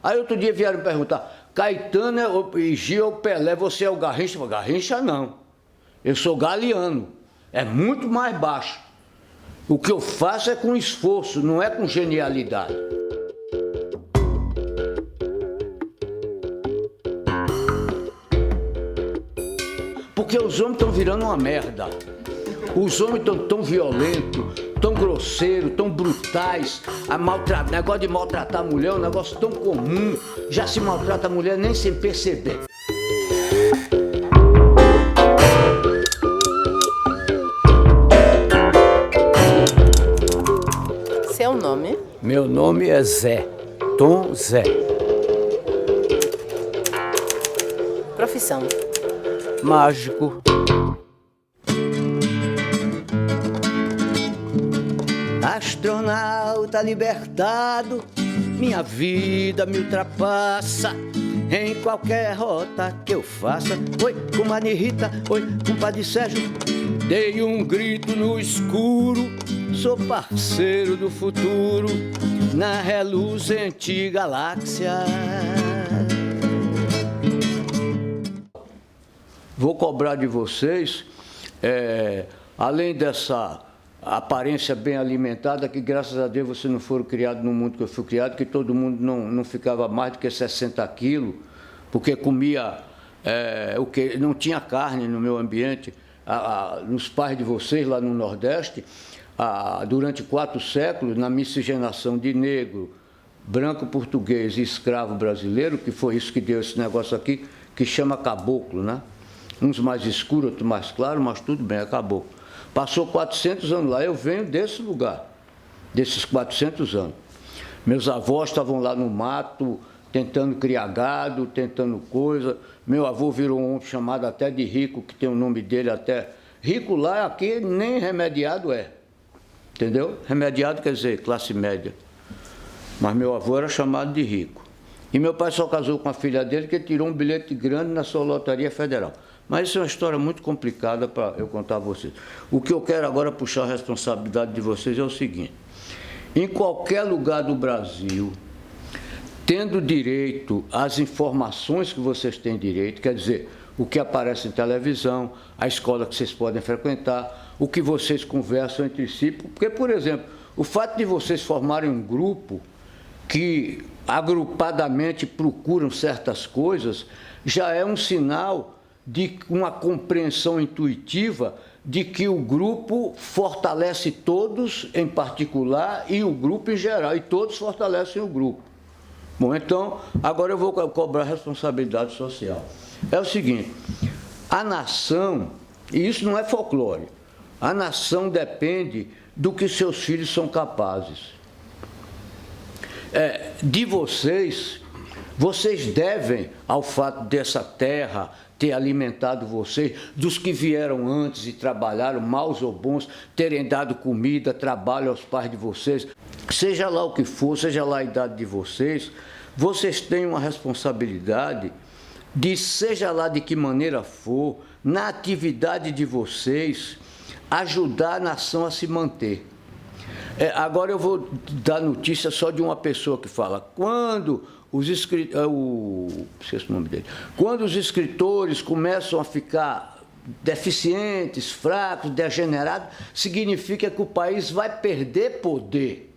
Aí outro dia vieram me perguntar, Caetano e Gil ou Pelé, você é o Garrincha? Eu falei, Garrincha não, eu sou Galiano, é muito mais baixo. O que eu faço é com esforço, não é com genialidade. Porque os homens estão virando uma merda. Os homens estão tão violentos, tão grosseiros, tão brutais. Negócio de maltratar a mulher é um negócio tão comum. Já se maltrata a mulher nem sem perceber. Seu nome? Meu nome é Zé, Tom Zé. Profissão? Mágico. Astronauta libertado, minha vida me ultrapassa em qualquer rota que eu faça. Oi, comadre Rita, oi, compadre Sérgio. Dei um grito no escuro, sou parceiro do futuro na reluzente galáxia. Vou cobrar de vocês, além dessa aparência bem alimentada, que graças a Deus vocês não foram criados no mundo que eu fui criado, que todo mundo não ficava mais do que 60 quilos, porque comia o que não tinha carne no meu ambiente. Nos pais de vocês lá no Nordeste, durante 4 séculos, na miscigenação de negro, branco português e escravo brasileiro, que foi isso que deu esse negócio aqui, que chama caboclo, né? Uns mais escuros, outros mais claros, mas tudo bem, é caboclo. Passou 400 anos lá, eu venho desse lugar, desses 400 anos. Meus avós estavam lá no mato, tentando criar gado, tentando coisa. Meu avô virou um homem chamado até de Rico, que tem o nome dele até. Rico lá, aqui nem remediado é, entendeu? Remediado quer dizer classe média. Mas meu avô era chamado de Rico. E meu pai só casou com a filha dele, que tirou um bilhete grande na sua lotaria federal. Mas isso é uma história muito complicada para eu contar a vocês. O que eu quero agora puxar a responsabilidade de vocês é o seguinte. Em qualquer lugar do Brasil, tendo direito às informações que vocês têm direito, quer dizer, o que aparece em televisão, a escola que vocês podem frequentar, o que vocês conversam entre si, porque, por exemplo, o fato de vocês formarem um grupo que agrupadamente procuram certas coisas, já é um sinal de uma compreensão intuitiva de que o grupo fortalece todos em particular e o grupo em geral, e todos fortalecem o grupo. Bom, então, agora eu vou cobrar responsabilidade social. É o seguinte, a nação, e isso não é folclore, a nação depende do que seus filhos são capazes. De vocês devem ao fato dessa terra ter alimentado vocês, dos que vieram antes e trabalharam, maus ou bons, terem dado comida, trabalho aos pais de vocês, seja lá o que for, seja lá a idade de vocês, vocês têm uma responsabilidade de, seja lá de que maneira for, na atividade de vocês, ajudar a nação a se manter. Agora eu vou dar notícia só de uma pessoa que fala, quando os escritores começam a ficar deficientes, fracos, degenerados, significa que o país vai perder poder.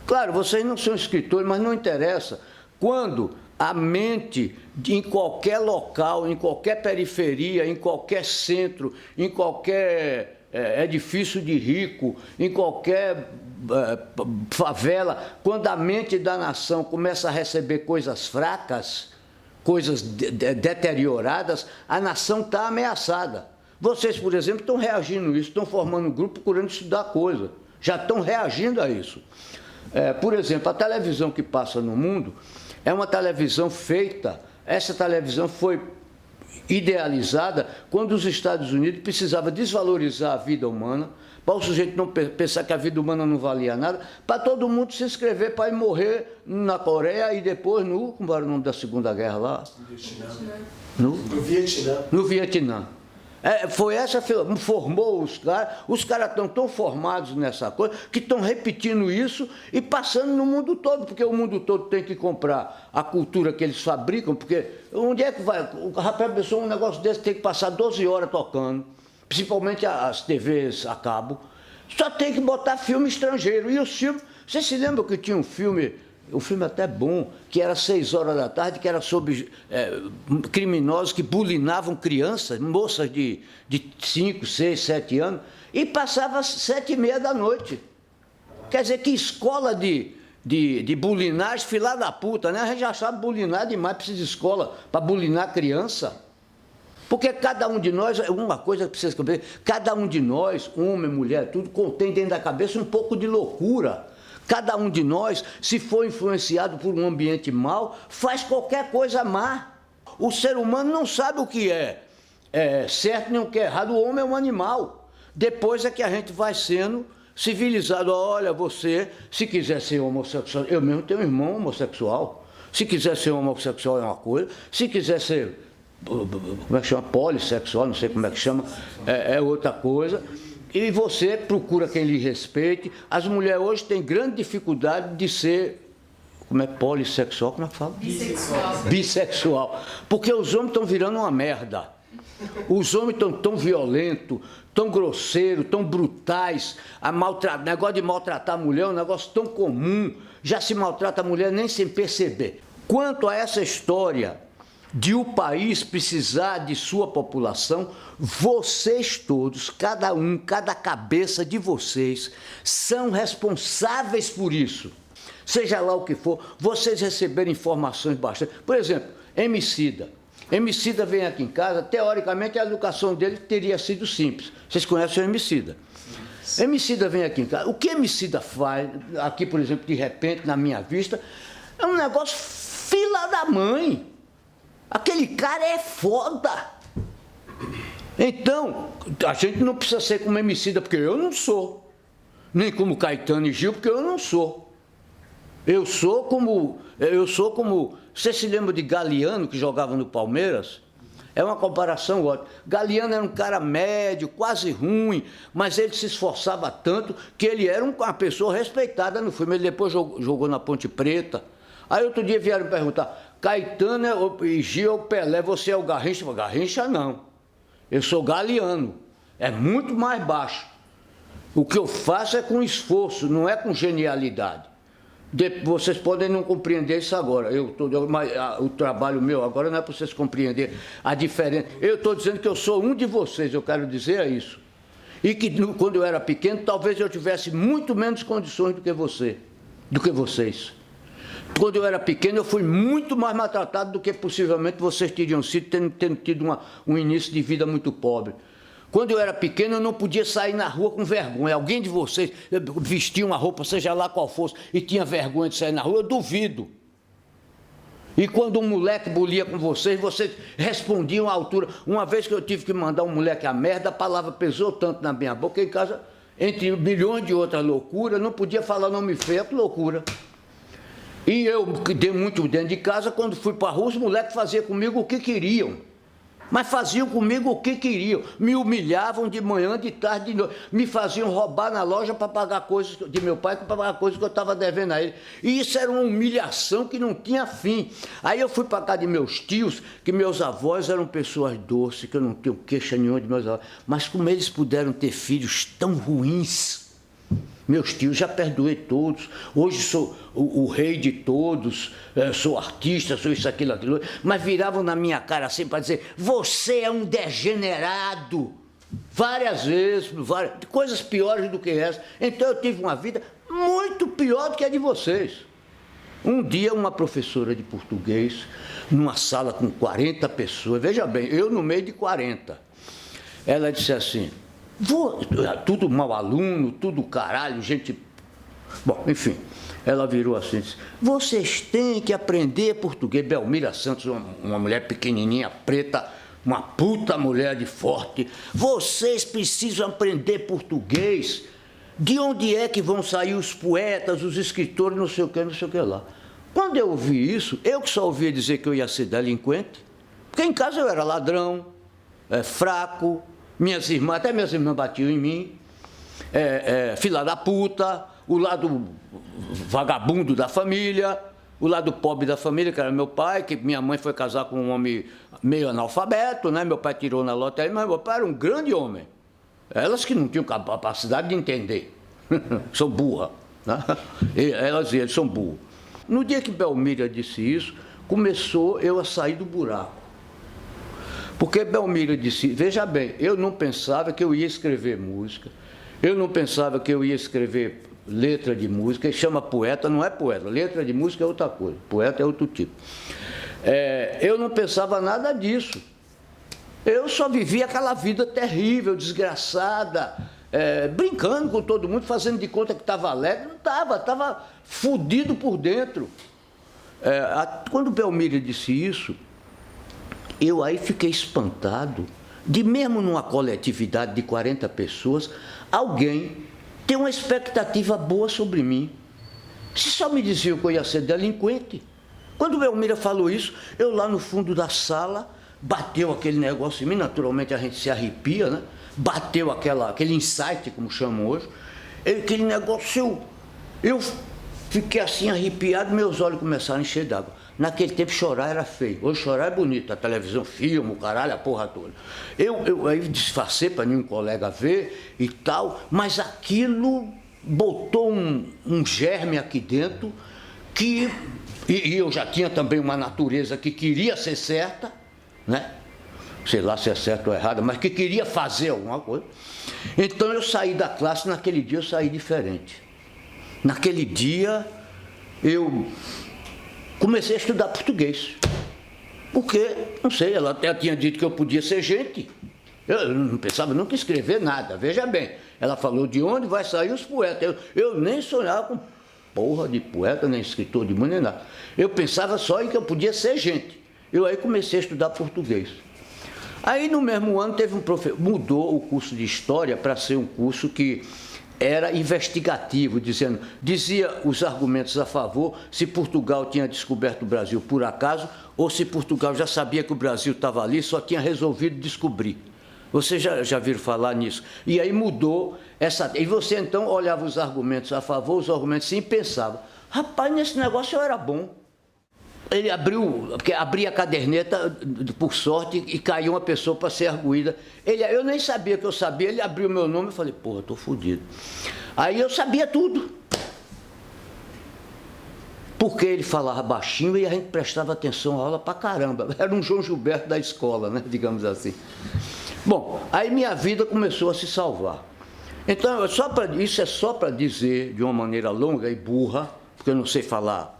Claro, vocês não são escritores, mas não interessa. Quando a mente, em qualquer local, em qualquer periferia, em qualquer centro, em qualquer edifício de rico, em qualquer favela, quando a mente da nação começa a receber coisas fracas, coisas deterioradas, a nação está ameaçada. Vocês, por exemplo, estão reagindo a isso, estão formando um grupo procurando estudar coisa, já estão reagindo a isso. Por exemplo, a televisão que passa no mundo é uma televisão feita, essa televisão foi idealizada quando os Estados Unidos precisavam desvalorizar a vida humana, para o sujeito não pensar que a vida humana não valia nada, para todo mundo se inscrever para ir morrer na Coreia e depois como era o nome da Segunda Guerra lá? No Vietnã. No Vietnã. Foi essa, formou os caras estão tão formados nessa coisa que estão repetindo isso e passando no mundo todo, porque o mundo todo tem que comprar a cultura que eles fabricam, porque onde é que vai? O rapaz pensou um negócio desse tem que passar 12 horas tocando, principalmente as TVs a cabo, só tem que botar filme estrangeiro. E os filmes, vocês se lembram que tinha um filme até bom, que era 6 horas da tarde, que era sobre criminosos que bulinavam crianças, moças de 5, 6, 7 anos, e passava às 7h30 da noite. Quer dizer, que escola de bulinagem, filha da puta, né? A gente já sabe bulinar demais, precisa de escola para bulinar criança. Porque cada um de nós, uma coisa que precisa saber, cada um de nós, homem, mulher, tudo, contém dentro da cabeça um pouco de loucura. Cada um de nós, se for influenciado por um ambiente mau, faz qualquer coisa má. O ser humano não sabe o que é certo nem o que é errado. O homem é um animal. Depois é que a gente vai sendo civilizado. Olha, você, se quiser ser homossexual, eu mesmo tenho um irmão homossexual. Se quiser ser homossexual é uma coisa, se quiser ser, como é que chama, polissexual, não sei como é que chama, é outra coisa. E você procura quem lhe respeite. As mulheres hoje têm grande dificuldade de ser, polissexual, como é que fala? Bissexual. Porque os homens estão virando uma merda. Os homens estão tão violentos, tão grosseiros, tão brutais. Negócio de maltratar a mulher é um negócio tão comum. Já se maltrata a mulher nem sem perceber. Quanto a essa história de o país precisar de sua população, vocês todos, cada um, cada cabeça de vocês, são responsáveis por isso. Seja lá o que for, vocês receberem informações bastante. Por exemplo, Emicida. Emicida vem aqui em casa, teoricamente a educação dele teria sido simples. Vocês conhecem o Emicida? Emicida vem aqui em casa. O que Emicida faz, aqui por exemplo, de repente, na minha vista, é um negócio fila da mãe. Aquele cara é foda. Então, a gente não precisa ser como Emicida, porque eu não sou. Nem como Caetano e Gil, porque eu não sou. Eu sou como... Você se lembra de Galiano, que jogava no Palmeiras? É uma comparação ótima. Galiano era um cara médio, quase ruim, mas ele se esforçava tanto que ele era uma pessoa respeitada no filme. Ele depois jogou na Ponte Preta. Aí outro dia vieram perguntar, Caetano e Gil é o Pelé, você é o Garrincha? Eu falei, Garrincha não, eu sou Galiano, é muito mais baixo. O que eu faço é com esforço, não é com genialidade. Vocês podem não compreender isso agora, mas o trabalho meu agora não é para vocês compreenderem a diferença. Eu estou dizendo que eu sou um de vocês, eu quero dizer é isso. E que quando eu era pequeno, talvez eu tivesse muito menos condições do que vocês. Quando eu era pequeno, eu fui muito mais maltratado do que possivelmente vocês teriam sido, tendo tido um início de vida muito pobre. Quando eu era pequeno, eu não podia sair na rua com vergonha. Alguém de vocês vestia uma roupa, seja lá qual fosse, e tinha vergonha de sair na rua, eu duvido. E quando um moleque bulia com vocês respondiam à altura. Uma vez que eu tive que mandar um moleque a merda, a palavra pesou tanto na minha boca, em casa, entre milhões de outras loucuras, não podia falar nome feio, que loucura. E eu, que dei muito dentro de casa, quando fui para a rua, os moleques faziam comigo o que queriam. Mas faziam comigo o que queriam. Me humilhavam de manhã, de tarde, de noite. Me faziam roubar na loja para pagar coisas de meu pai, para pagar coisas que eu estava devendo a ele. E isso era uma humilhação que não tinha fim. Aí eu fui para casa de meus tios, que meus avós eram pessoas doces, que eu não tenho queixa nenhuma de meus avós. Mas como eles puderam ter filhos tão ruins... Meus tios, já perdoei todos, hoje sou o rei de todos, sou artista, sou isso, aquilo, mas viravam na minha cara assim para dizer, você é um degenerado, várias vezes, coisas piores do que essa. Então eu tive uma vida muito pior do que a de vocês. Um dia uma professora de português, numa sala com 40 pessoas, veja bem, eu no meio de 40, ela disse assim, tudo mau aluno, tudo caralho, gente... Bom, enfim, ela virou assim e disse, vocês têm que aprender português. Belmira Santos, uma mulher pequenininha, preta, uma puta mulher de forte. Vocês precisam aprender português. De onde é que vão sair os poetas, os escritores, não sei o que lá. Quando eu ouvi isso, eu que só ouvia dizer que eu ia ser delinquente, porque em casa eu era ladrão, fraco, Até minhas irmãs batiam em mim. Filha da puta, o lado vagabundo da família, o lado pobre da família, que era meu pai, que minha mãe foi casar com um homem meio analfabeto, né? Meu pai tirou na loteria, mas meu pai era um grande homem. Elas que não tinham capacidade de entender. São burras. Né? Elas e eles são burros. No dia que Belmira disse isso, começou eu a sair do buraco. Porque Belmira disse, veja bem, eu não pensava que eu ia escrever música, eu não pensava que eu ia escrever letra de música, chama poeta, não é poeta, letra de música é outra coisa, poeta é outro tipo. Eu não pensava nada disso. Eu só vivia aquela vida terrível, desgraçada, brincando com todo mundo, fazendo de conta que estava alegre. Não estava fudido por dentro. Quando Belmira disse isso, eu aí fiquei espantado de, mesmo numa coletividade de 40 pessoas, alguém ter uma expectativa boa sobre mim. Se só me diziam que eu ia ser delinquente. Quando Belmira falou isso, eu lá no fundo da sala, bateu aquele negócio em mim, naturalmente a gente se arrepia, né? Bateu aquele insight, como chamam hoje, aquele negócio, eu fiquei assim arrepiado, meus olhos começaram a encher d'água. Naquele tempo chorar era feio, hoje chorar é bonito, a televisão filma, o caralho, a porra toda. Eu aí disfarcei para nenhum colega ver e tal, mas aquilo botou um germe aqui dentro, que, e eu já tinha também uma natureza que queria ser certa, né? Sei lá se é certo ou errado, mas que queria fazer alguma coisa. Então eu saí da classe, naquele dia eu saí diferente. Naquele dia eu comecei a estudar português. Porque, não sei, ela até tinha dito que eu podia ser gente. Eu não pensava nunca em escrever nada, veja bem. Ela falou de onde vai sair os poetas. Eu nem sonhava com porra de poeta, nem escritor de música, nem nada. Eu pensava só em que eu podia ser gente. Eu aí comecei a estudar português. Aí no mesmo ano teve um professor, mudou o curso de História para ser um curso que era investigativo, dizia os argumentos a favor, se Portugal tinha descoberto o Brasil por acaso, ou se Portugal já sabia que o Brasil estava ali, só tinha resolvido descobrir. Vocês já viram falar nisso? E aí mudou essa... E você então olhava os argumentos a favor, os argumentos sim, e pensava, rapaz, nesse negócio eu era bom. Ele abria a caderneta, por sorte, e caiu uma pessoa para ser arguída. Eu nem sabia que eu sabia, ele abriu o meu nome e falei, porra, estou fodido. Aí eu sabia tudo. Porque ele falava baixinho e a gente prestava atenção à aula pra caramba. Era um João Gilberto da escola, né, digamos assim. Bom, aí minha vida começou a se salvar. Então, isso é só para dizer, de uma maneira longa e burra, porque eu não sei falar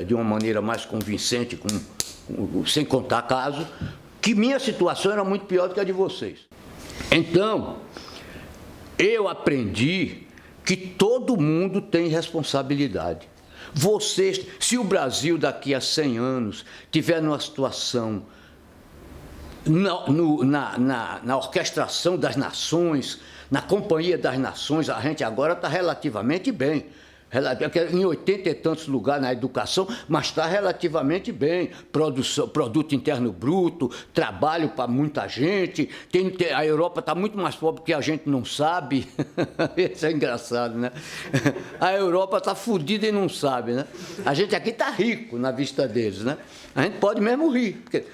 de uma maneira mais convincente, sem contar caso, que minha situação era muito pior do que a de vocês. Então, eu aprendi que todo mundo tem responsabilidade. Vocês, se o Brasil daqui a 100 anos tiver numa situação na orquestração das nações, na companhia das nações, a gente agora está relativamente bem. Em 80 e tantos lugares na educação, mas está relativamente bem. Produto interno bruto, trabalho para muita gente. A Europa está muito mais pobre que a gente não sabe. Isso é engraçado, né? A Europa está fodida e não sabe, né? A gente aqui está rico na vista deles, né? A gente pode mesmo rir. Porque,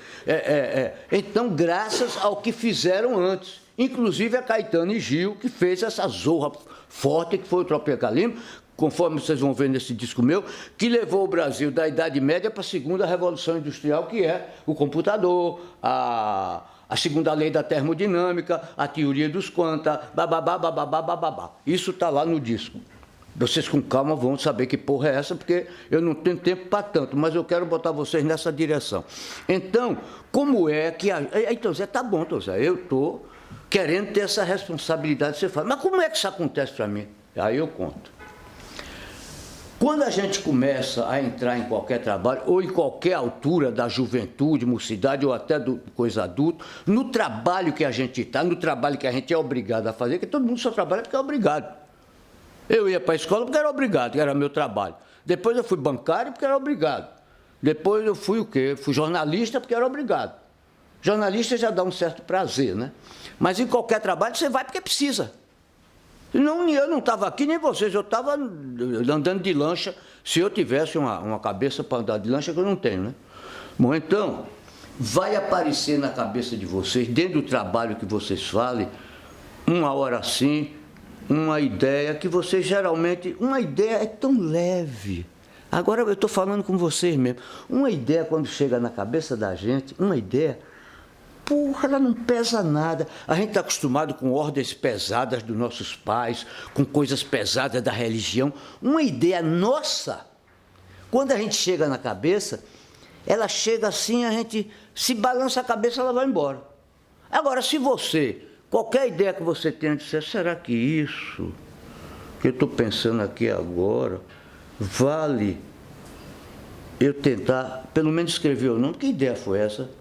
então, graças ao que fizeram antes. Inclusive a Caetano e Gil, que fez essa zorra forte, que foi o Tropicalismo, conforme vocês vão ver nesse disco meu, que levou o Brasil da Idade Média para a segunda Revolução Industrial, que é o computador, a segunda lei da termodinâmica, a teoria dos quanta, bababá. Isso está lá no disco. Vocês com calma vão saber que porra é essa, porque eu não tenho tempo para tanto, mas eu quero botar vocês nessa direção. Então, como é que... Então, Zé, tá bom, então, Zé, eu estou querendo ter essa responsabilidade. Você fala, mas como é que isso acontece para mim? Aí eu conto. Quando a gente começa a entrar em qualquer trabalho, ou em qualquer altura da juventude, mocidade, ou até do coisa adulta, no trabalho que a gente está, no trabalho que a gente é obrigado a fazer, que todo mundo só trabalha porque é obrigado. Eu ia para a escola porque era obrigado, que era meu trabalho. Depois eu fui bancário porque era obrigado. Depois eu fui o quê? Fui jornalista porque era obrigado. Jornalista já dá um certo prazer, né? Mas em qualquer trabalho você vai porque precisa. Não, eu não estava aqui, nem vocês, eu estava andando de lancha, se eu tivesse uma cabeça para andar de lancha, que eu não tenho, né? Bom, então, vai aparecer na cabeça de vocês, dentro do trabalho que vocês falem, uma hora assim, uma ideia que vocês geralmente... Uma ideia é tão leve. Agora eu estou falando com vocês mesmo. Uma ideia, quando chega na cabeça da gente, uma ideia... Porra, ela não pesa nada. A gente está acostumado com ordens pesadas dos nossos pais, com coisas pesadas da religião. Uma ideia nossa, quando a gente chega na cabeça, ela chega assim, a gente se balança a cabeça, ela vai embora. Agora, se você, qualquer ideia que você tenha, disser, será que isso que eu estou pensando aqui agora, vale eu tentar, pelo menos escrever o nome? Que ideia foi essa?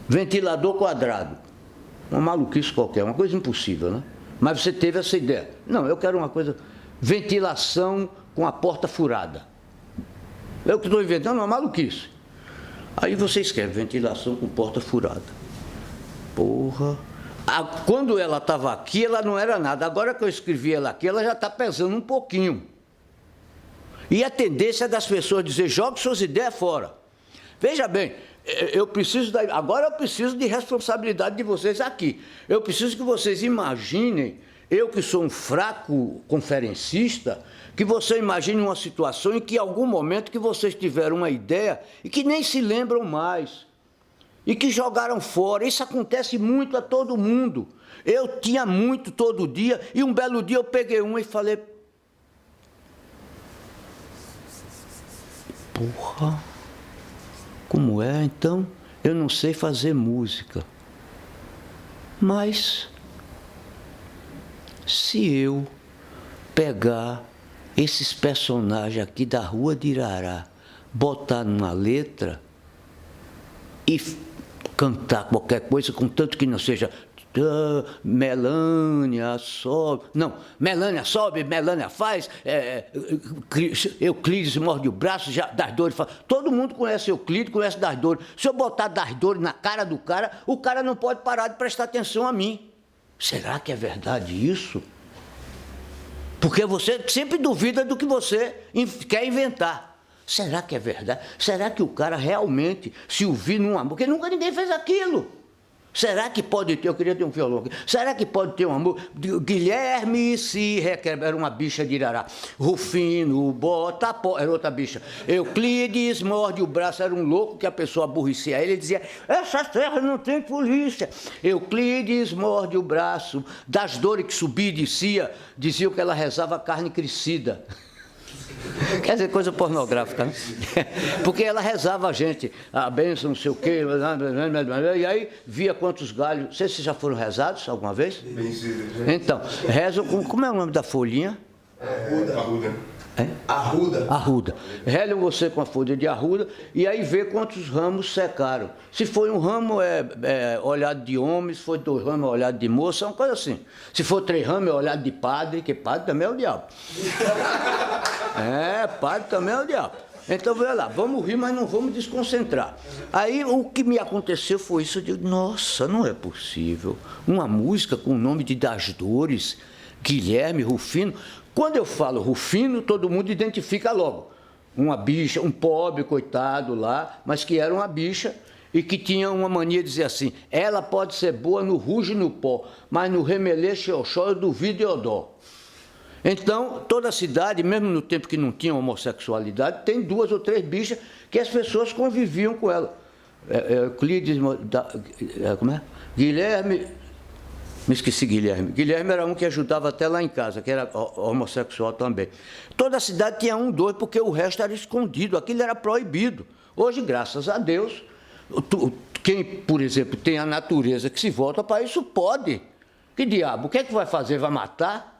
Ventilador quadrado, uma maluquice qualquer, uma coisa impossível, né? Mas você teve essa ideia. Não, eu quero uma coisa, ventilação com a porta furada. Eu que estou inventando uma maluquice. Aí você escreve, ventilação com porta furada. Porra. Quando ela estava aqui, ela não era nada. Agora que eu escrevi ela aqui, ela já está pesando um pouquinho. E a tendência das pessoas dizer, jogue suas ideias fora. Veja bem, agora eu preciso de responsabilidade de vocês aqui. Eu preciso que vocês imaginem, eu que sou um fraco conferencista, que você imagine uma situação em que, em algum momento, que vocês tiveram uma ideia e que nem se lembram mais, e que jogaram fora. Isso acontece muito a todo mundo. Eu tinha muito todo dia, e um belo dia eu peguei uma e falei, porra, como é, então? Eu não sei fazer música. Mas, se eu pegar esses personagens aqui da Rua de Irará, botar numa letra e cantar qualquer coisa, contanto que não seja Melânia sobe, não, Melânia sobe, Melânia faz, Euclides morde o braço, já, das dores, todo mundo conhece Euclides, conhece das dores. Se eu botar das dores na cara do cara, o cara não pode parar de prestar atenção a mim. Será que é verdade isso? Porque você sempre duvida do que você quer inventar. Será que é verdade? Será que o cara realmente se ouvir num amor? Porque nunca ninguém fez aquilo. Será que pode ter, eu queria ter um violão aqui, será que pode ter um amor? Guilherme se requebra, era uma bicha de Irará. Rufino bota pó, era outra bicha. Euclides morde o braço, era um louco que a pessoa aborrecia ele, dizia, essa terra não tem polícia. Euclides morde o braço, das dores que subia e descia, diziam que ela rezava carne crescida. Quer dizer, coisa pornográfica, né? Porque ela rezava a gente, a bênção, não sei o quê, e aí via quantos galhos. Vocês já foram rezados alguma vez? Então, rezam com. Como é o nome da folhinha? Arruda. É? Arruda. Relham você com a folha de arruda e aí vê quantos ramos secaram. Se foi um ramo, é olhado de homem, se for 2 ramos, é olhado de moça, é uma coisa assim. Se for 3 ramos, é olhado de padre, que padre também é o diabo. Padre também é o diabo. Então, veja lá, vamos rir, mas não vamos desconcentrar. Aí, o que me aconteceu foi isso, eu digo, nossa, não é possível. Uma música com o nome de Das Dores, Guilherme, Rufino. Quando eu falo Rufino, todo mundo identifica logo. Uma bicha, um pobre, coitado lá, mas que era uma bicha e que tinha uma mania de dizer assim, ela pode ser boa no ruge e no pó, mas no remelê, xeoxó, eu duvido e odó. Então, toda a cidade, mesmo no tempo que não tinha homossexualidade, tem 2 ou 3 bichas que as pessoas conviviam com ela. Euclides, como é? Guilherme... Me esqueci Guilherme. Guilherme era um que ajudava até lá em casa, que era homossexual também. Toda a cidade tinha 1, 2, porque o resto era escondido, aquilo era proibido. Hoje, graças a Deus, quem, por exemplo, tem a natureza que se volta para isso, pode. Que diabo, o que é que vai fazer? Vai matar?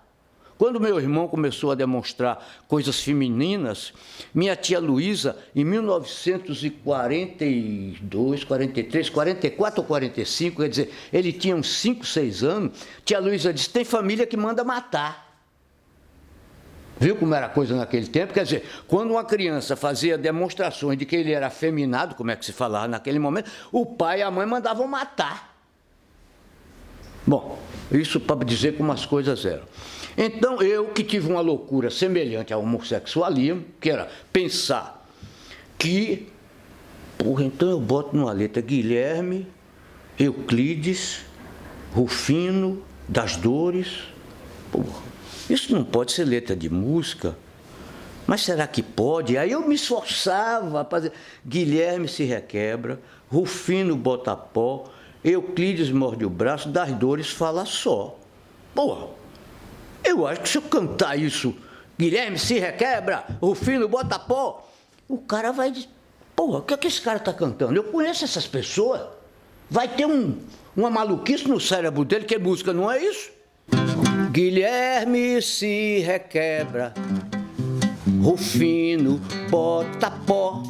Quando meu irmão começou a demonstrar coisas femininas, minha tia Luísa, em 1942, 43, 44 ou 45, quer dizer, ele tinha uns 5, 6 anos, tia Luísa disse, tem família que manda matar. Viu como era a coisa naquele tempo? Quer dizer, quando uma criança fazia demonstrações de que ele era afeminado, como é que se falava naquele momento, o pai e a mãe mandavam matar. Bom, isso para dizer como as coisas eram. Então, eu que tive uma loucura semelhante ao homossexualismo, que era pensar que, porra, então eu boto numa letra Guilherme, Euclides, Rufino, das Dores, porra, isso não pode ser letra de música, mas será que pode? Aí eu me esforçava para dizer, Guilherme se requebra, Rufino bota pó, Euclides morde o braço, das Dores fala só. Porra, eu acho que se eu cantar isso, Guilherme se requebra, Rufino bota pó, o cara vai dizer, porra, o que é que esse cara está cantando? Eu conheço essas pessoas. Vai ter uma maluquice no cérebro dele, que música não é isso? Guilherme se requebra, Rufino bota pó,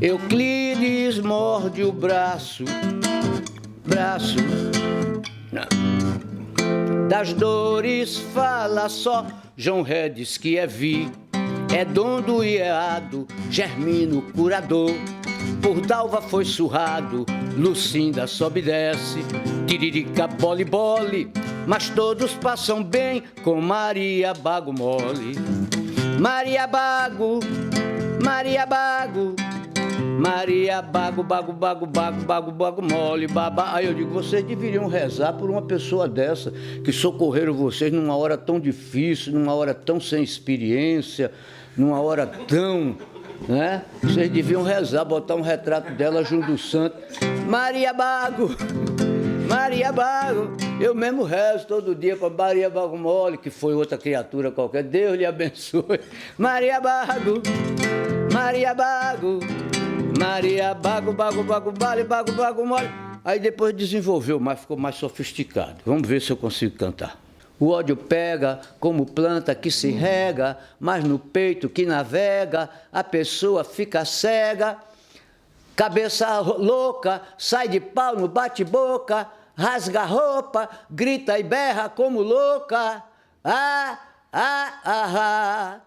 Euclides morde o braço, das Dores fala só, João Ré diz que é vi, é dondo e é ado, Germino curador, por Dalva foi surrado, Lucinda sobe e desce, Tiririca bole bole, mas todos passam bem com Maria Bago mole. Maria Bago, Maria Bago, Maria Bago, bago, bago, bago, bago, bago mole, baba. Aí eu digo, vocês deveriam rezar por uma pessoa dessa, que socorreram vocês numa hora tão difícil, numa hora tão sem experiência, numa hora tão... né? Vocês deviam rezar, botar um retrato dela junto do santo. Maria Bago, Maria Bago. Eu mesmo rezo todo dia para Maria Bago mole, que foi outra criatura qualquer. Deus lhe abençoe. Maria Bago, Maria Bago, Maria Bago, bago, bago, bale, bago, bago mole. Aí depois desenvolveu, mas ficou mais sofisticado. Vamos ver se eu consigo cantar. O ódio pega como planta que se rega, mas no peito que navega, a pessoa fica cega. Cabeça louca, sai de pau no bate-boca, rasga a roupa, grita e berra como louca. Ah, ah, ah, ah.